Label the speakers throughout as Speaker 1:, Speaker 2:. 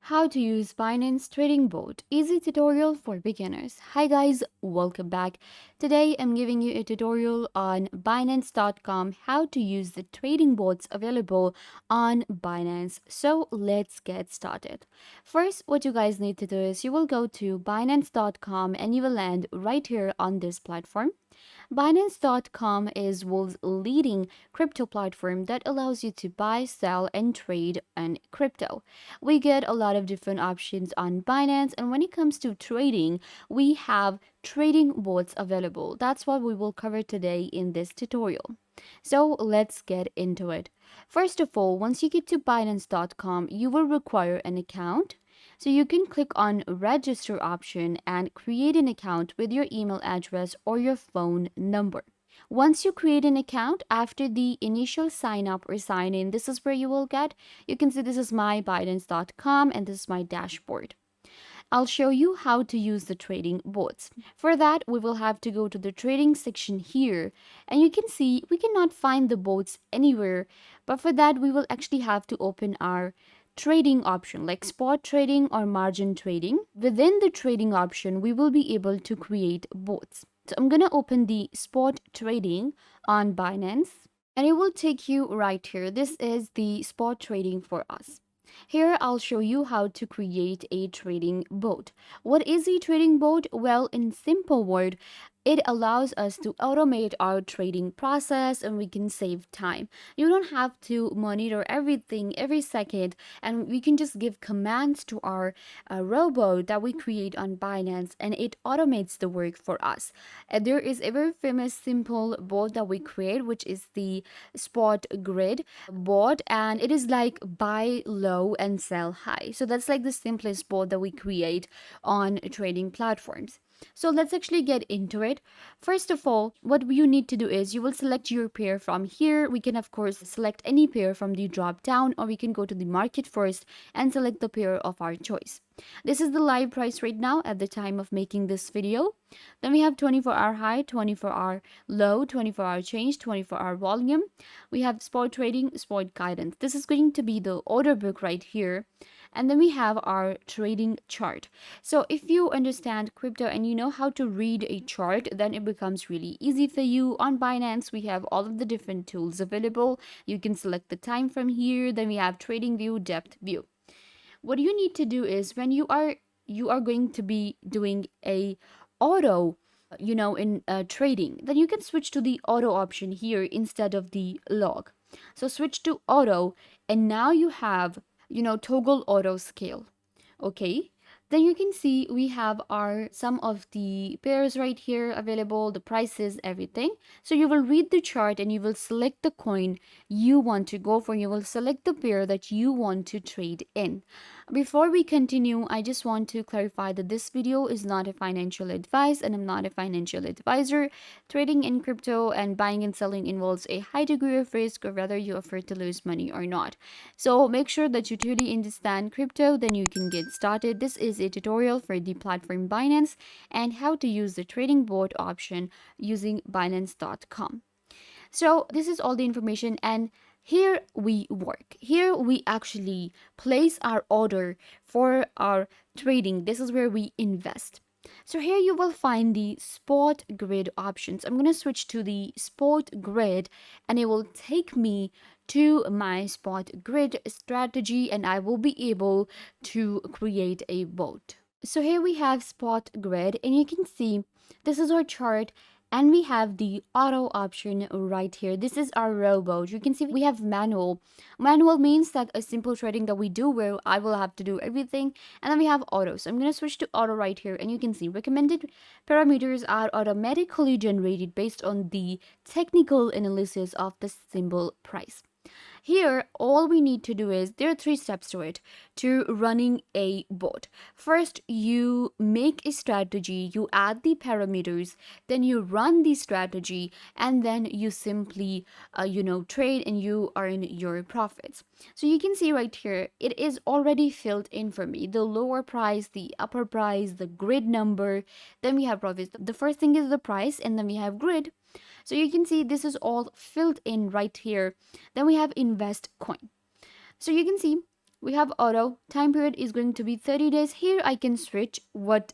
Speaker 1: How to use Binance Trading Bot. Easy tutorial for beginners. Hi guys, welcome back. Today I'm giving you a tutorial on Binance.com how to use the trading bots available on Binance. So let's get started. First, what you guys need to do is you will go to Binance.com and you will land right here on this platform. Binance.com is world's leading crypto platform that allows you to buy, sell, and trade on crypto. We get a lot of different options on Binance, and when it comes to trading, we have trading bots available. That's what we will cover today in this tutorial. So let's get into it. First of all, once you get to Binance.com, you will require an account. So you can click on register option and create an account with your email address or your phone number. Once you create an account, after the initial sign up or sign in, this is where you can see this is my Binance.com and this is my dashboard. I'll show you how to use the trading bots. For that, we will have to go to the trading section here, and you can see we cannot find the bots anywhere, but for that we will actually have to open our trading option like spot trading or margin trading. Within the trading option, we will be able to create bots. So I'm gonna open the spot trading on Binance and it will take you right here. This is the spot trading for us. Here I'll show you how to create a trading bot. What is a trading bot? Well, in simple word, it allows us to automate our trading process and we can save time. You don't have to monitor everything every second, and we can just give commands to our robot that we create on Binance and it automates the work for us. And there is a very famous simple bot that we create, which is the spot grid bot, and it is like buy low and sell high. So that's like the simplest bot that we create on trading platforms. So let's actually get into it. First of all, what you need to do is you will select your pair from here. We can of course select any pair from the drop down, or we can go to the market first and select the pair of our choice. This is the live price right now at the time of making this video. Then we have 24-hour high, 24-hour low, 24-hour change, 24-hour volume. We have spot trading, spot guidance. This is going to be the order book right here. And then we have our trading chart. So if you understand crypto and you know how to read a chart, then it becomes really easy for you. On Binance, we have all of the different tools available. You can select the time from here. Then we have trading view, depth view. What you need to do is when you are going to be doing a auto in trading, then you can switch to the auto option here instead of the log. So switch to auto, and now you have toggle auto scale. Okay, then you can see we have our some of the pairs right here available, the prices, everything. So you will read the chart and you will select the coin you want to go for. You will select the pair that you want to trade in. Before we continue, I just want to clarify that this video is not a financial advice and I'm not a financial advisor. Trading in crypto and buying and selling involves a high degree of risk, or whether you offer to lose money or not. So make sure that you truly understand crypto, then you can get started. This is a tutorial for the platform Binance and how to use the trading bot option using Binance.com. So this is all the information, and here we work. Here we actually place our order for our trading. This is where we invest. So here you will find the spot grid options. I'm going to switch to the spot grid and it will take me to my spot grid strategy and I will be able to create a bot. So here we have spot grid and you can see this is our chart. And we have the auto option right here. This is our robot. You can see we have manual. Manual means that a simple trading that we do where I will have to do everything. And then we have auto. So I'm going to switch to auto right here. And you can see recommended parameters are automatically generated based on the technical analysis of the symbol price. Here, all we need to do is, there are 3 steps to it, to running a bot. First, you make a strategy, you add the parameters, then you run the strategy, and then you simply, trade and you earn your profits. So you can see right here, it is already filled in for me. The lower price, the upper price, the grid number, then we have profits. The first thing is the price, and then we have grid. So you can see this is all filled in right here. Then we have invest coin. So you can see We have auto. Time period is going to be 30 days. Here I can switch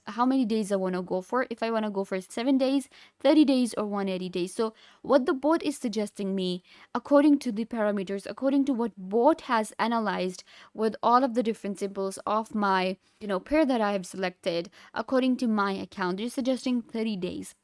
Speaker 1: how many days I want to go for. If I want to go for 7 days, 30 days, or 180 days. So what the bot is suggesting me, according to the parameters, according to what bot has analyzed with all of the different symbols of my, pair that I have selected, according to my account, they're suggesting 30 days.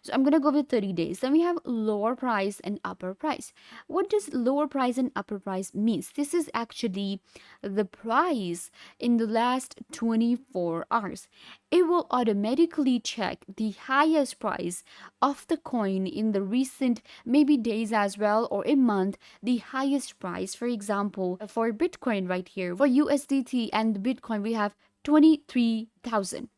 Speaker 1: So I'm gonna go with 30 days. Then we have lower price and upper price. What does lower price and upper price means? This is actually the price in the last 24 hours. It will automatically check the highest price of the coin in the recent maybe days as well, or a month, the highest price. For example, for Bitcoin right here, for USDT and Bitcoin, we have 23,000,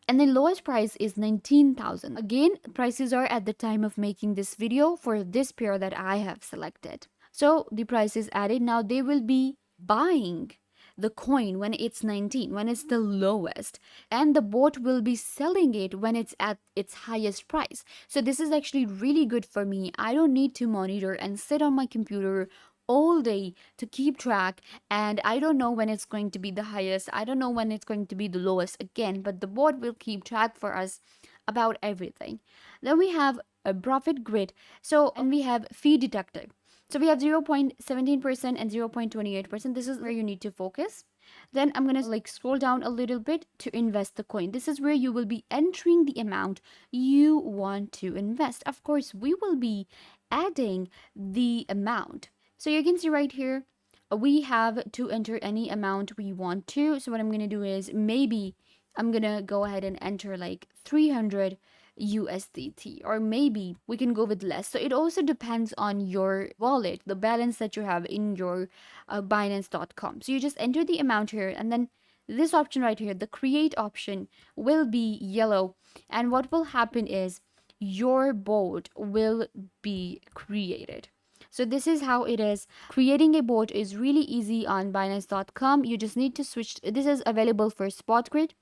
Speaker 1: and the lowest price is 19,000. Again, prices are at the time of making this video for this pair that I have selected. So the price is added. Now they will be buying the coin when it's 19, when it's the lowest, and the bot will be selling it when it's at its highest price. So this is actually really good for me. I don't need to monitor and sit on my computer all day to keep track, and I don't know when it's going to be the highest, I don't know when it's going to be the lowest again, but the bot will keep track for us about everything. Then we have a profit grid. So, and we have fee detector. So we have 0.17% and 0.28%. This is where you need to focus. Then I'm going to scroll down a little bit to invest the coin. This is where you will be entering the amount you want to invest. Of course, we will be adding the amount. So you can see right here, we have to enter any amount we want to. So what I'm going to do is, maybe I'm going to go ahead and enter 300 USDT, or maybe we can go with less. So it also depends on your wallet, the balance that you have in your Binance.com. So you just enter the amount here, and then this option right here, the create option, will be yellow. And what will happen is your bot will be created. So this is how it is. Creating a bot is really easy on Binance.com. You just need to switch. This is available for spot grid.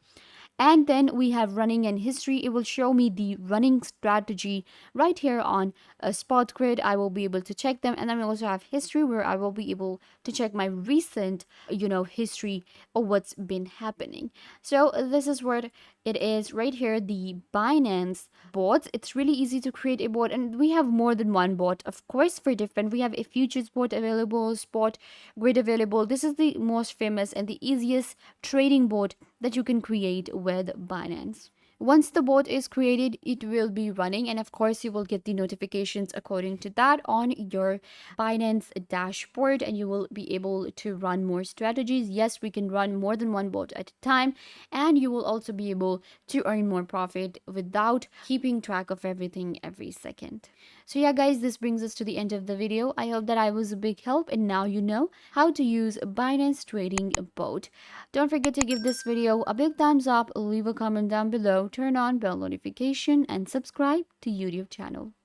Speaker 1: And then we have running and history. It will show me the running strategy right here on a spot grid. I will be able to check them. And then we also have history, where I will be able to check my recent, history of what's been happening. So this is what it is right here, the Binance bots. It's really easy to create a bot, and we have more than one bot, of course, for different. We have a futures bot available, spot grid available. This is the most famous and the easiest trading bot that you can create with Binance. Once the bot is created, it will be running, and of course you will get the notifications according to that on your Binance dashboard, and you will be able to run more strategies. Yes, we can run more than one bot at a time, and you will also be able to earn more profit without keeping track of everything every second. So yeah guys, this brings us to the end of the video. I hope that I was a big help, and now you know how to use Binance trading bot. Don't forget to give this video a big thumbs up, leave a comment down below, turn on bell notification, and subscribe to YouTube channel.